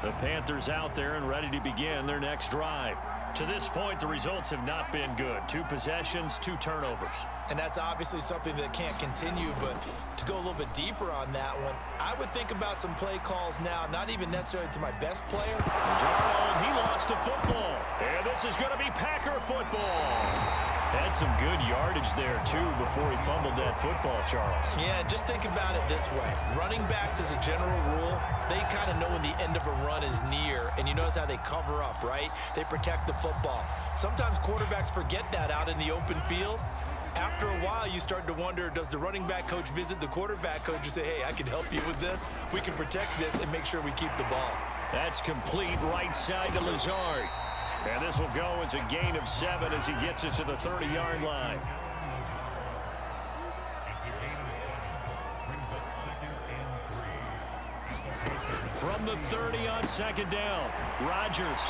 The Panthers out there and ready to begin their next drive. To this point, the results have not been good. 2 possessions, 2 turnovers. And that's obviously something that can't continue, but to go a little bit deeper on that one, I would think about some play calls now, not even necessarily to my best player. Darnold, he lost the football. And this is going to be Packer football. Had some good yardage there, too, before he fumbled that football, Charles. Yeah, just think about it this way. Running backs, as a general rule, they kind of know when the end of a run is near, and you notice how they cover up, right? They protect the football. Sometimes quarterbacks forget that out in the open field. After a while, you start to wonder, does the running back coach visit the quarterback coach and say, hey, I can help you with this. We can protect this and make sure we keep the ball. That's complete right side to Lazard. And this will go as a gain of 7 as he gets it to the 30-yard line. From the 30 on 2nd down, Rodgers.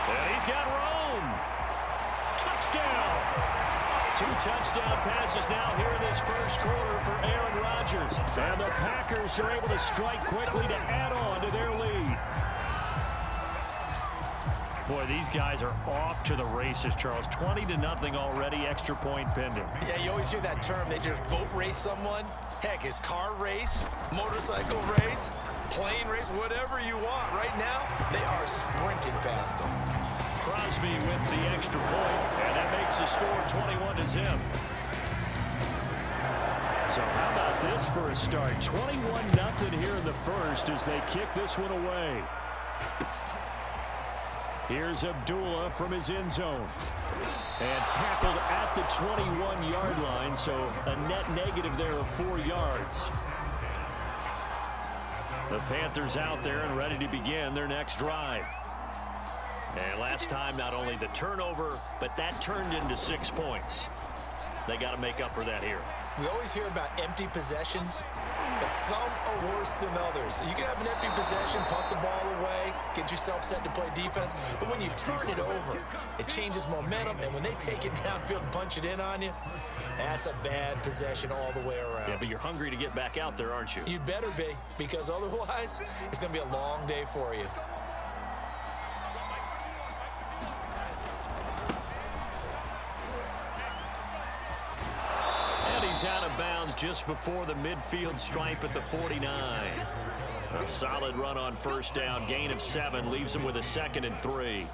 And he's got Rome. Touchdown. 2 touchdown passes now here in this first quarter for Aaron Rodgers. And the Packers are able to strike quickly to add on to their lead. Boy, these guys are off to the races, Charles. 20-0 already, extra point pending. Yeah, you always hear that term. They just boat race someone. Heck, it's car race, motorcycle race, plane race, whatever you want. Right now, they are sprinting past them. Crosby with the extra point, and that makes the score 21-0. So how about this for a start? 21-0 here in the first as they kick this one away. Here's Abdullah from his end zone. And tackled at the 21-yard line, so a net negative there of 4 yards. The Panthers out there and ready to begin their next drive. And last time, not only the turnover, but that turned into 6 points. They got to make up for that here. We always hear about empty possessions, but some are worse than others. You can have an empty possession, punt the ball away, get yourself set to play defense, but when you turn it over, it changes momentum, and when they take it downfield and punch it in on you, that's a bad possession all the way around. Yeah, but you're hungry to get back out there, aren't you? You better be, because otherwise, it's going to be a long day for you. He's out of bounds just before the midfield stripe at the 49. A solid run on first down. Gain of 7 leaves him with a 2nd and 3.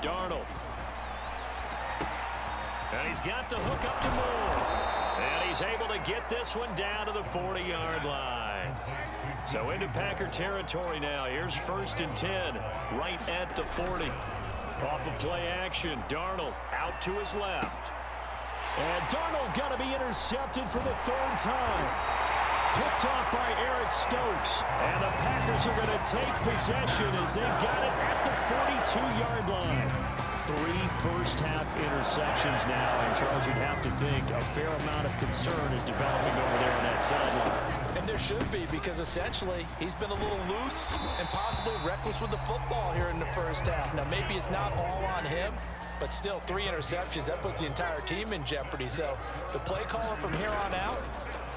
Darnold. And he's got the hook up to Moore. And he's able to get this one down to the 40-yard line. So into Packer territory now. Here's 1st and 10 right at the 40. Off of play action, Darnold out to his left. And Darnold got to be intercepted for the 3rd time. Picked off by Eric Stokes. And the Packers are going to take possession as they've got it at the 42-yard line. 3 first-half interceptions now. And, Charles, you'd have to think a fair amount of concern is developing over there on that sideline. And there should be, because essentially he's been a little loose and possibly reckless with the football here in the first half. Now, maybe it's not all on him, but still 3 interceptions. That puts the entire team in jeopardy. So the play caller from here on out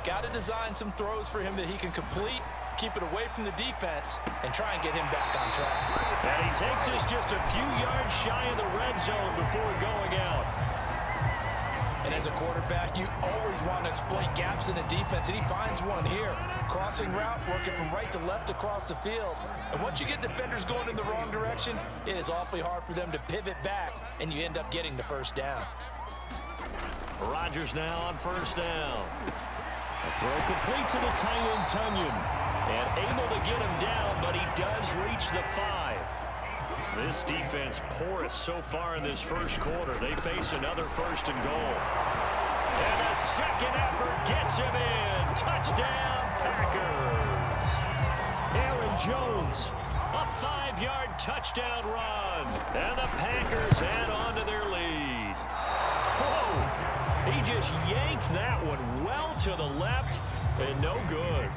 got to design some throws for him that he can complete, keep it away from the defense, and try and get him back on track. And he takes this just a few yards shy of the red zone before going out. And as a quarterback, you always want to exploit gaps in the defense, and he finds one here. Crossing route, working from right to left across the field. And once you get defenders going in the wrong direction, it is awfully hard for them to pivot back, and you end up getting the first down. Rodgers now on first down. A throw complete to the tight end, Tunyon. And able to get him down, but he does reach the 5. This defense porous so far in this first quarter. They face another 1st and goal. And a second effort gets him in. Touchdown, Packers. Aaron Jones, a 5-yard touchdown run. And the Packers add on to their lead. Whoa, he just yanked that one well to the left and no good.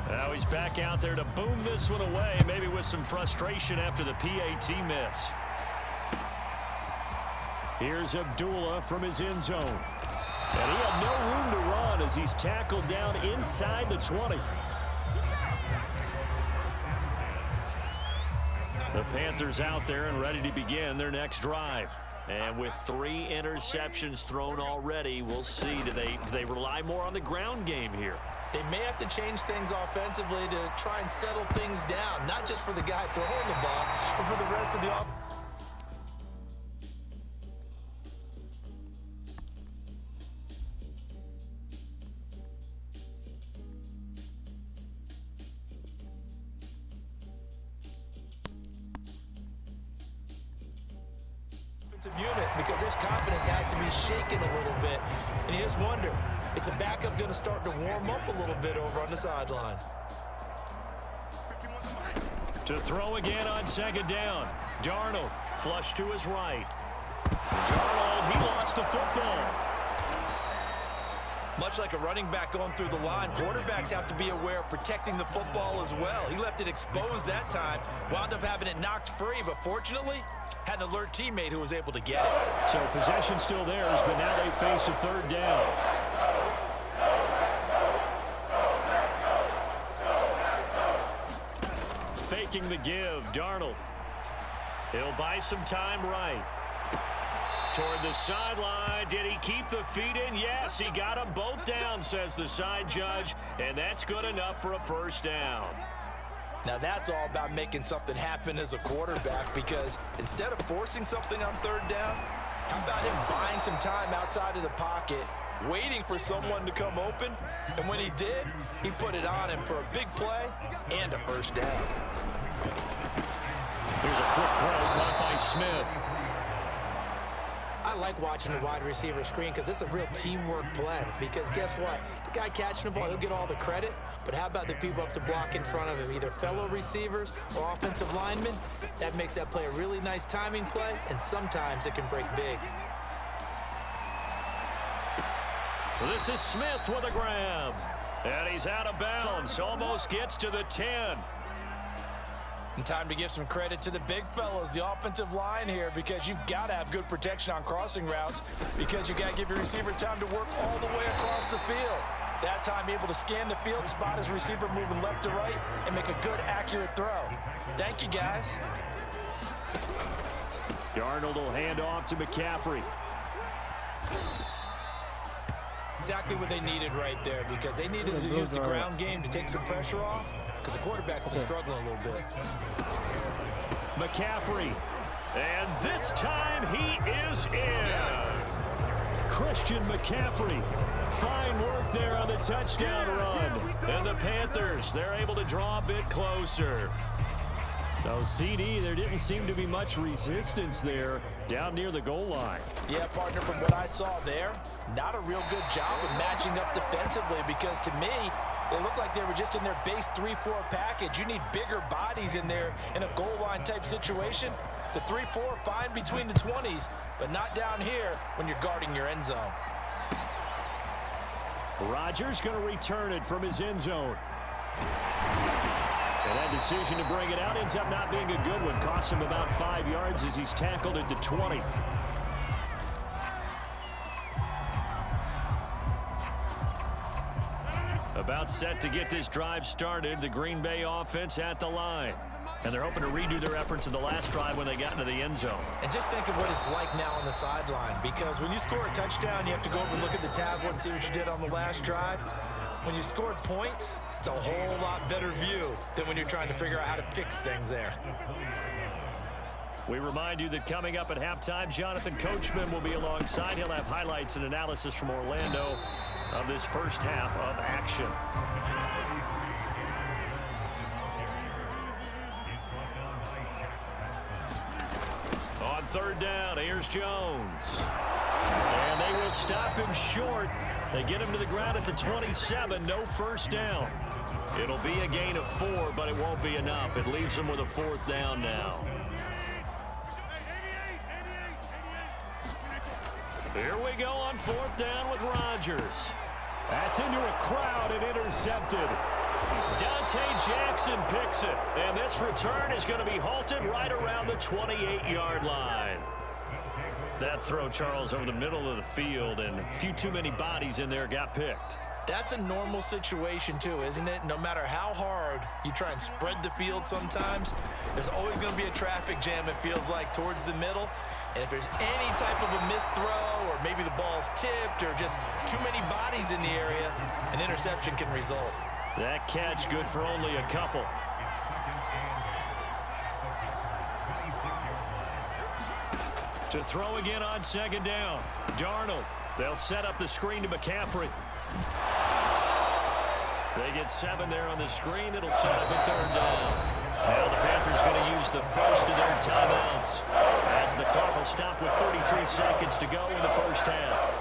Now he's back out there to boom this one away, maybe with some frustration after the PAT miss. Here's Abdullah from his end zone. And he had no room to run as he's tackled down inside the 20. The Panthers out there and ready to begin their next drive. And with 3 interceptions thrown already, we'll see, do they rely more on the ground game here? They may have to change things offensively to try and settle things down, not just for the guy throwing the ball, but for the rest of the offense. Unit, because his confidence has to be shaken a little bit, and you just wonder, is the backup going to start to warm up a little bit over on the sideline? To throw again on second down. Darnold flush to his right. Darnold, he lost the football. Much like a running back going through the line, quarterbacks have to be aware of protecting the football as well. He left it exposed that time, wound up having it knocked free, but fortunately, had an alert teammate who was able to get it. So possession still theirs, but now they face a third down. Faking the give, Darnold. He'll buy some time right. Toward the sideline. Did he keep the feet in? Yes, he got them both down, says the side judge, and that's good enough for a first down. Now that's all about making something happen as a quarterback, because instead of forcing something on third down, how about him buying some time outside of the pocket, waiting for someone to come open, and when he did, he put it on him for a big play and a first down. Here's a quick throw caught by Smith. I like watching the wide receiver screen because it's a real teamwork play. Because guess what? The guy catching the ball, he'll get all the credit. But how about the people up to block in front of him, either fellow receivers or offensive linemen? That makes that play a really nice timing play, and sometimes it can break big. This is Smith with a grab. And he's out of bounds. Almost gets to the 10. And time to give some credit to the big fellows, the offensive line here, because you've got to have good protection on crossing routes, because you got to give your receiver time to work all the way across the field. That time able to scan the field, spot his receiver moving left to right, and make a good, accurate throw. Thank you, guys. Darnold will hand off to McCaffrey. Exactly what they needed right there, because they needed to use the ground game to take some pressure off, because the quarterback's been struggling a little bit. McCaffrey, and this time he is in. Yes. Christian McCaffrey, fine work there on the touchdown run. And the Panthers, they're able to draw a bit closer. No, CD, there didn't seem to be much resistance there down near the goal line. Yeah, partner, from what I saw there, not a real good job of matching up defensively, because to me, they looked like they were just in their base 3-4 package. You need bigger bodies in there in a goal line type situation. The 3-4 fine between the 20s, but not down here when you're guarding your end zone. Rodgers going to return it from his end zone. And that decision to bring it out ends up not being a good one. Costs him about 5 yards as he's tackled at the 20. About set to get this drive started. The Green Bay offense at the line. And they're hoping to redo their efforts in the last drive when they got into the end zone. And just think of what it's like now on the sideline, because when you score a touchdown, you have to go over and look at the tablet and see what you did on the last drive. When you scored points, it's a whole lot better view than when you're trying to figure out how to fix things there. We remind you that coming up at halftime, Jonathan Coachman will be alongside. He'll have highlights and analysis from Orlando of this first half of action. On third down, here's Jones. And they will stop him short. They get him to the ground at the 27, no first down. It'll be a gain of 4, but it won't be enough. It leaves them with a fourth down now. Here we go on fourth down with Rodgers. That's into a crowd and intercepted. Dante Jackson picks it, and this return is going to be halted right around the 28-yard line. That throw, Charles, over the middle of the field, and a few too many bodies in there got picked. That's a normal situation too, isn't it? No matter how hard you try and spread the field sometimes, there's always going to be a traffic jam, it feels like, towards the middle. And if there's any type of a missed throw, or maybe the ball's tipped, or just too many bodies in the area, an interception can result. That catch good for only a couple. To throw again on second down. Darnold. They'll set up the screen to McCaffrey. They get 7 there on the screen. It'll set up a third down. Now the Panthers going to use the first of their timeouts, as the clock will stop with 33 seconds to go in the first half.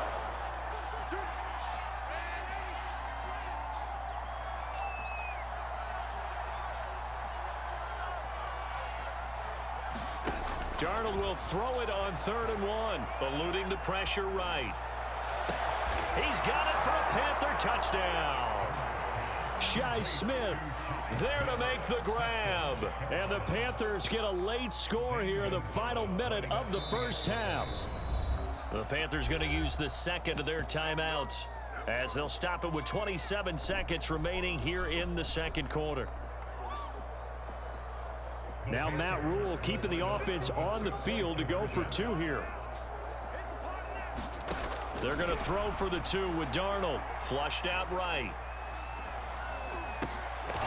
Darnold will throw it on 3rd and 1, eluding the pressure right. He's got it for a Panther touchdown. Shi Smith there to make the grab. And the Panthers get a late score here in the final minute of the first half. The Panthers going to use the second of their timeouts, as they'll stop it with 27 seconds remaining here in the second quarter. Now Matt Rule keeping the offense on the field to go for 2 here. They're going to throw for the 2 with Darnold. Flushed out right.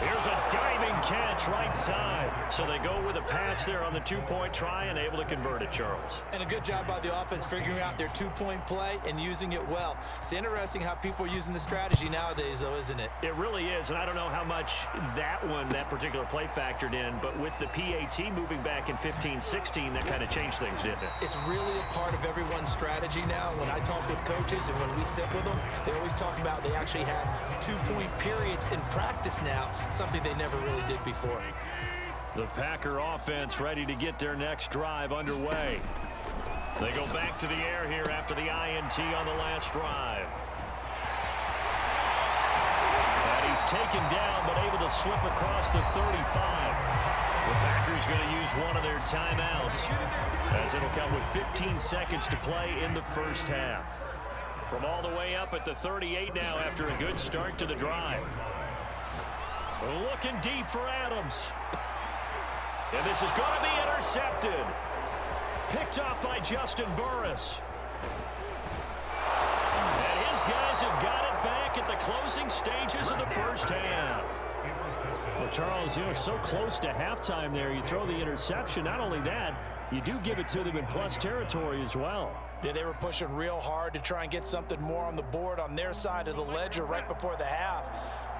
Here's a diving catch right side. So they go with a pass there on the 2-point try and able to convert it, Charles. And a good job by the offense figuring out their 2-point play and using it well. It's interesting how people are using the strategy nowadays, though, isn't it? It really is, and I don't know how much that particular play factored in, but with the PAT moving back in 15-16, that kind of changed things, didn't it? It's really a part of everyone's strategy now. When I talk with coaches and when we sit with them, they always talk about they actually have 2-point periods in practice now, something they never really did before. The Packer offense ready to get their next drive underway. They go back to the air here after the INT on the last drive. And he's taken down but able to slip across the 35. The Packers going to use one of their timeouts, as it'll come with 15 seconds to play in the first half. From all the way up at the 38 now after a good start to the drive. Looking deep for Adams. And this is going to be intercepted. Picked off by Justin Burris. And his guys have got it back at the closing stages of the first half. Well, Charles, so close to halftime there. You throw the interception. Not only that, you do give it to them in plus territory as well. Yeah, they were pushing real hard to try and get something more on the board on their side of the ledger right before the half.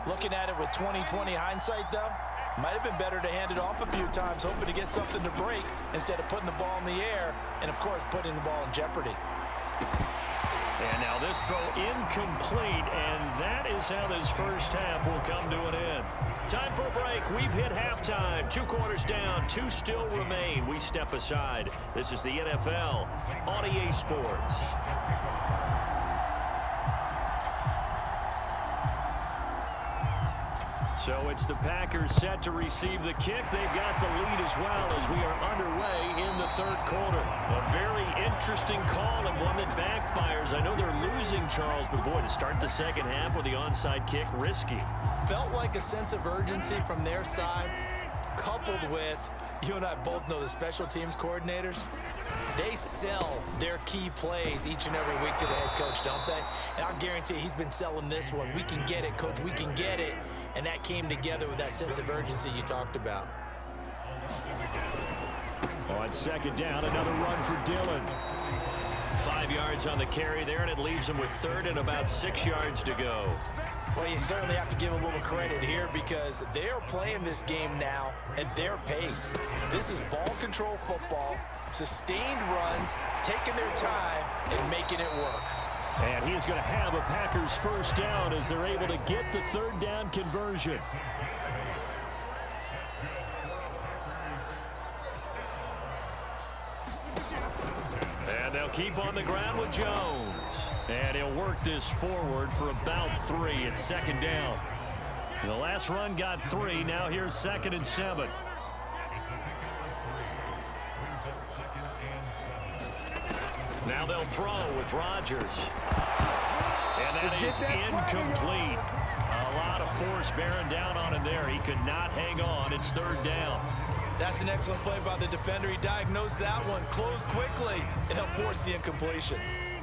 Looking at it with 20/20 hindsight, though, might have been better to hand it off a few times, hoping to get something to break instead of putting the ball in the air and, of course, putting the ball in jeopardy. And now this throw incomplete, and that is how this first half will come to an end. Time for a break. We've hit halftime. 2 quarters down, 2 still remain. We step aside. This is the NFL on EA Sports. So it's the Packers set to receive the kick. They've got the lead as well as we are underway in the third quarter. A very interesting call and one that backfires. I know they're losing, Charles, but boy, to start the second half with the onside kick, risky. Felt like a sense of urgency from their side, coupled with, you and I both know the special teams coordinators. They sell their key plays each and every week to the head coach, don't they? And I'll guarantee he's been selling this one. We can get it, coach, we can get it. And that came together with that sense of urgency you talked about. On second down, another run for Dillon. 5 yards on the carry there, and it leaves him with third and about 6 yards to go. Well, you certainly have to give a little credit here because they're playing this game now at their pace. This is ball control football, sustained runs, taking their time and making it work. And he is going to have a Packers first down as they're able to get the third down conversion. And they'll keep on the ground with Jones. And he'll work this forward for about 3 at second down. The last run got 3. Now here's 2nd and 7. Now they'll throw with Rodgers. And that is incomplete. A lot of force bearing down on him there. He could not hang on. It's third down. That's an excellent play by the defender. He diagnosed that one, closed quickly, and helped force the incompletion.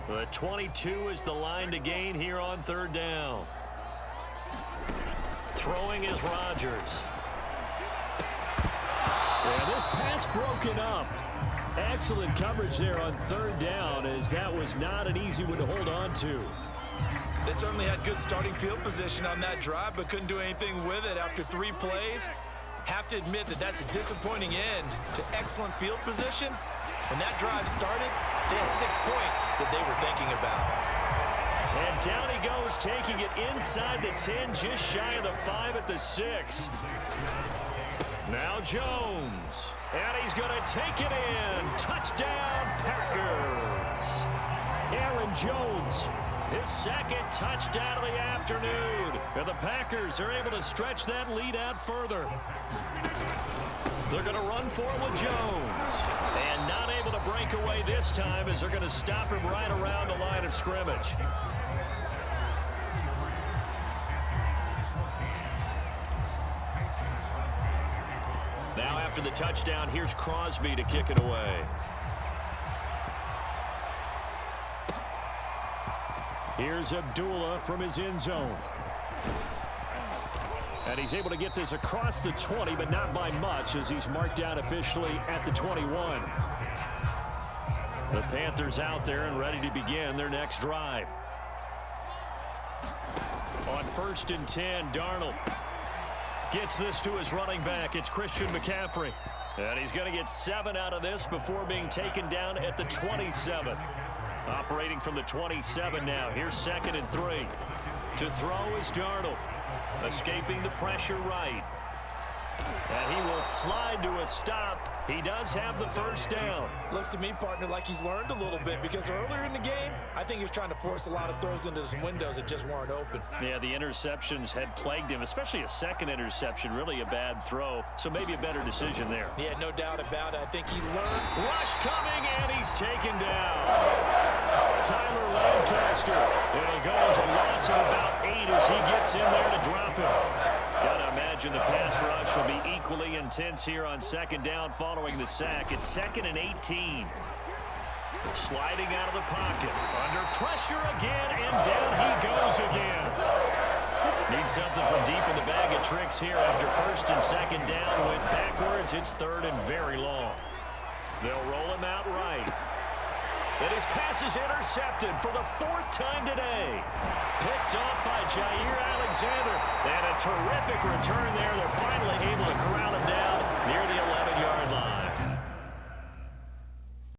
The 22 is the line to gain here on third down. Throwing is Rodgers. Yeah, this pass broken up. Excellent coverage there on third down, as that was not an easy one to hold on to. They certainly had good starting field position on that drive, but couldn't do anything with it after 3 plays. Have to admit that that's a disappointing end to excellent field position. When that drive started, they had 6 points that they were thinking about. And down he goes, taking it inside the 10, just shy of the 5 at the 6. Now Jones. And he's going to take it in. Touchdown, Packers. Aaron Jones, his second touchdown of the afternoon. And the Packers are able to stretch that lead out further. They're going to run for it with Jones. And not able to break away this time, as they're going to stop him right around the line of scrimmage. Now after the touchdown, here's Crosby to kick it away. Here's Abdullah from his end zone. And he's able to get this across the 20, but not by much, as he's marked down officially at the 21. The Panthers out there and ready to begin their next drive. On 1st and 10, Darnold gets this to his running back. It's Christian McCaffrey. And he's going to get 7 out of this before being taken down at the 27. Operating from the 27 now. Here's 2nd and 3. To throw is Darnold. Escaping the pressure right. And he will slide to a stop. He does have the first down. Looks to me, partner, like he's learned a little bit, because earlier in the game, I think he was trying to force a lot of throws into some windows that just weren't open. Yeah, the interceptions had plagued him, especially a second interception, really a bad throw. So maybe a better decision there. Yeah, no doubt about it. I think he learned. Rush coming, and he's taken down. Tyler Lancaster. It'll go as a loss of about 8 as he gets in there to drop him. Gotta imagine the pass rush will be equally intense here on 2nd down following the sack. It's 2nd and 18. Sliding out of the pocket. Under pressure again, and down he goes again. Needs something from deep in the bag of tricks here after 1st and 2nd down. Went backwards. It's 3rd and very long. They'll roll him out right. And his pass is intercepted for the 4th time today. Picked off by Jair Alexander. And a terrific return there. They're finally able to corral him